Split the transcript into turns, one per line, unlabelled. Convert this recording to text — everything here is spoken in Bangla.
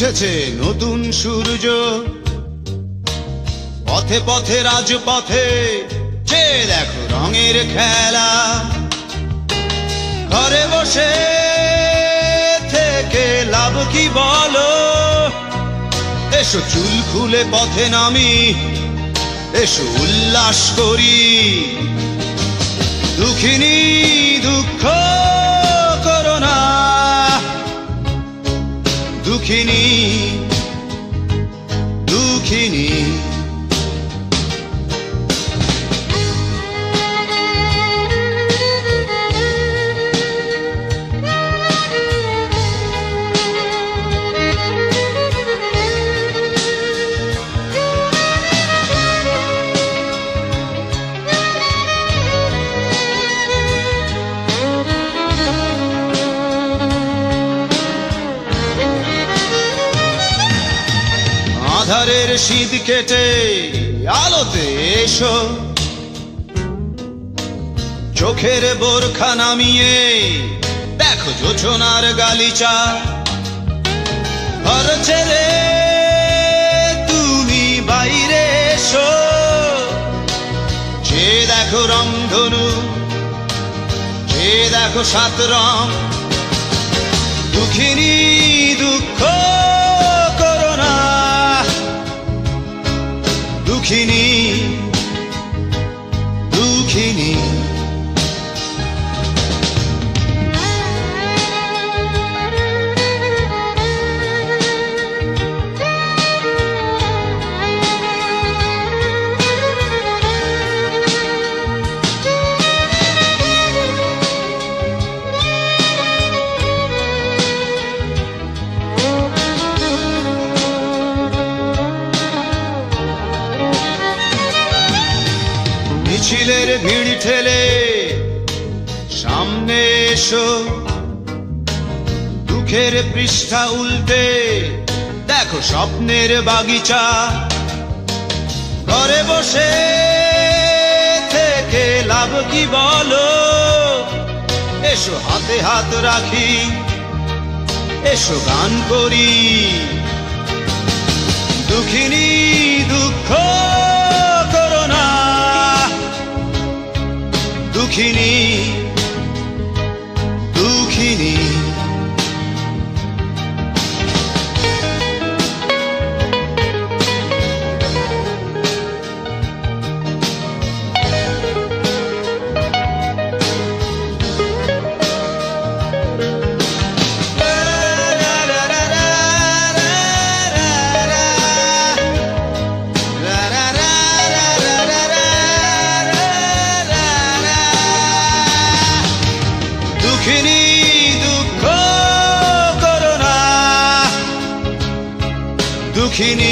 উঠেছে নতুন সূর্য, পথে পথে রাজপথে যে দেখো রঙের খেলা। ঘরে বসে থেকে লাভ কি বলো, এসো চুল খুলে পথে নামি, এসো উল্লাস করি। দুঃখিনী দুঃখ করো না, দুঃখিনী দুঃখিনী। আধারের শীত কেটে আলোতে এসো, চোখের বোরখা নামিয়ে দেখো জোছনার গালিচা। ঘর ছেড়ে তুমি বাইরে এসো, যে দেখো রংধনু, যে দেখো সাত রং। দুঃখিনী দুঃখ করো না, দুঃখিনী দুঃখিনী। মিছিলের ভিড় ঠেলে সামনে এসো, দুঃখের পৃষ্ঠা উল্টে দেখো স্বপ্নের বাগিচা। ঘরে বসে থেকে লাভ কি বলো, এসো হাতে হাত রাখি, এসো গান করি। দুঃখিনী দুঃখ করো না, দুঃখিনী দুঃখিনী। দুঃখিনী দুঃখ করো না, দুঃখিনী